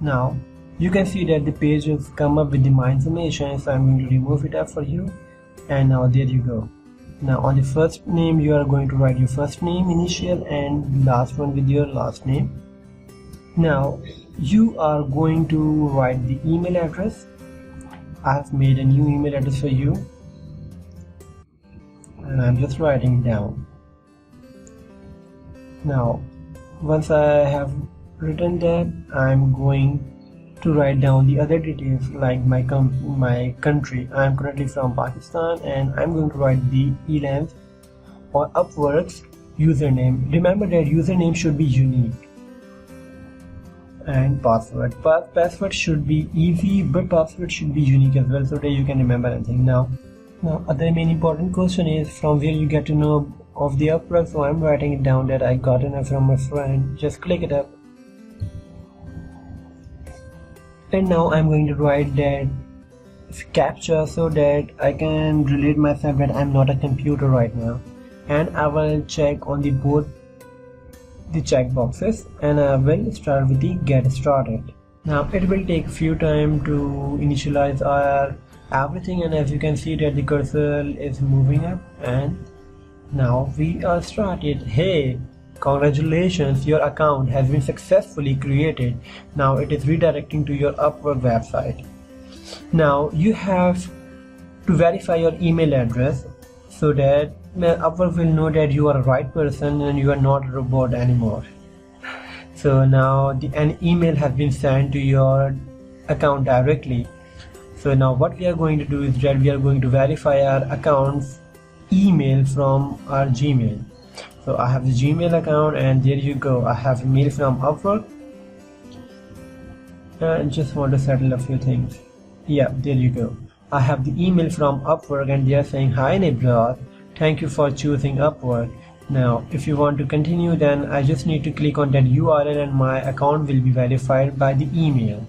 Now you can see that the page has come up with the my information, so I'm going to remove it up for you. And now there you go. Now on the first name you are going to write your first name initial and last one with your last name. Now you are going to write the email address. I have made a new email address for you and I'm just writing it down. Now once I have written that, I'm going to write down the other details like my country. I am currently from Pakistan and I'm going to write the Freelancing or Upwork's username. Remember that username should be unique. And password. Password should be easy, but password should be unique as well so that you can remember anything. Now other main important question is from where you get to know of the Upwork. So I'm writing it down that I got it from my friend. Just click it up. And now I'm going to write that captcha so that I can relate myself that I'm not a computer right now. And I will check on both the check boxes and I will start with the get started. Now it will take a few time to initialize our everything, and as you can see that the cursor is moving up, and now we are started. Hey, congratulations, your account has been successfully created. Now it is redirecting to your Upwork website. Now you have to verify your email address so that Upwork will know that you are a right person and you are not a robot anymore. So now an email has been sent to your account directly. So now what we are going to do is that we are going to verify our account's email from our Gmail. So I have the Gmail account and there you go. I have email from Upwork and just want to settle a few things. Yeah, there you go. I have the email from Upwork and they are saying, hi Nibrat, thank you for choosing Upwork. Now if you want to continue, then I just need to click on that URL and my account will be verified by the email.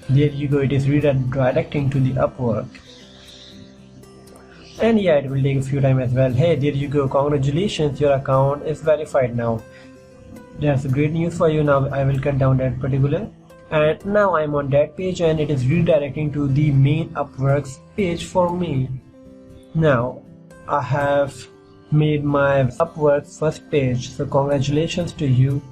There you go, it is redirecting to the Upwork. And yeah, it will take a few time as well. Hey, there you go, congratulations, your account is verified now. That's great news for you. Now I will cut down that particular, and now I'm on that page and it is redirecting to the main Upwork's page for me. Now I have made my Upwork first page, so congratulations to you.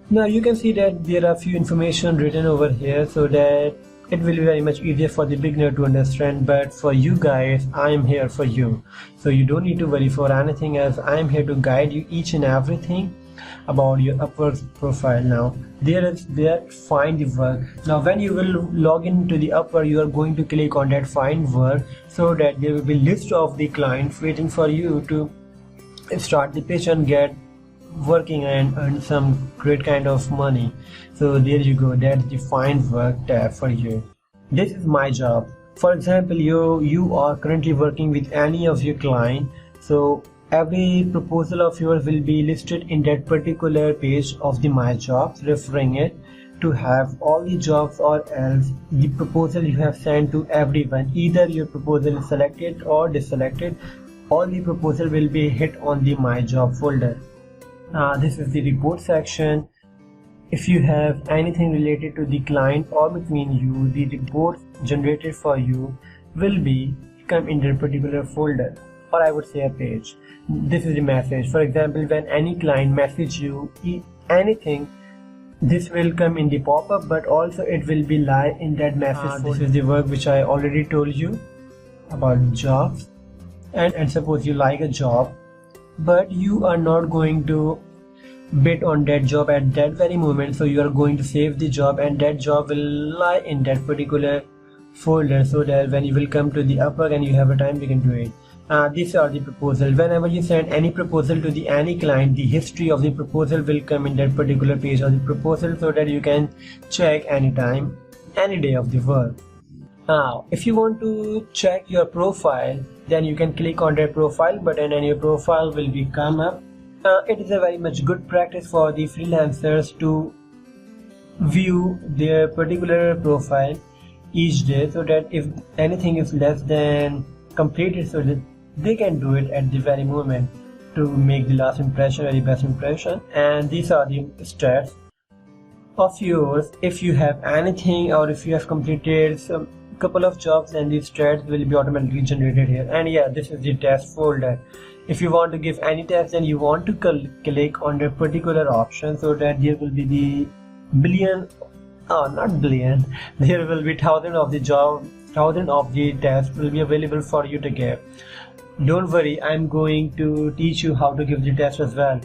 Now you can see that there are a few information written over here so that it will be very much easier for the beginner to understand, but for you guys, I am here for you. So you don't need to worry for anything else. I am here to guide you each and everything about your Upwork profile. Now there find the work. Now when you will log into the Upwork, you are going to click on that find work so that there will be list of the clients waiting for you to start the page and get working and earn some great kind of money. So there you go, that's the find work tab for you. This is my job. For example, you are currently working with any of your client, so every proposal of yours will be listed in that particular page of the my jobs, referring it to have all the jobs, or else the proposal you have sent to everyone, either your proposal is selected or deselected, all the proposal will be hit on the my job folder. This is the report section. If you have anything related to the client or between you, the report generated for you will come in that particular folder, or I would say a page. This is the message. For example, when any client message you anything, this will come in the pop-up, but also it will be live in that message folder. This is the work which I already told you about jobs. And suppose you like a job, but you are not going to bid on that job at that very moment, so you are going to save the job and that job will lie in that particular folder, so that when you will come to the Upwork and you have a time, you can do it. These are the proposal. Whenever you send any proposal to any client, the history of the proposal will come in that particular page of the proposal, so that you can check anytime, any day of the work. Now if you want to check your profile, then you can click on that profile button and your profile will come up. It is a very much good practice for the freelancers to view their particular profile each day, so that if anything is less than completed, so that they can do it at the very moment to make the last impression, very best impression. And these are the stats. of yours. If you have anything or if you have completed some couple of jobs, then these threads will be automatically generated here. And yeah, this is the test folder. If you want to give any test, then you want to click on the particular option, so that there will be the billion, oh not billion, there will be thousand of the tests will be available for you to give. Don't worry, I'm going to teach you how to give the test as well.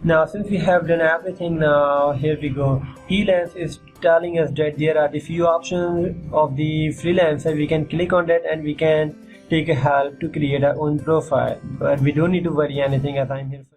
Now since we have done everything, now here we go. Elance is telling us that there are the few options of the freelancer. We can click on that and we can take a help to create our own profile, but we don't need to worry anything, as I'm here for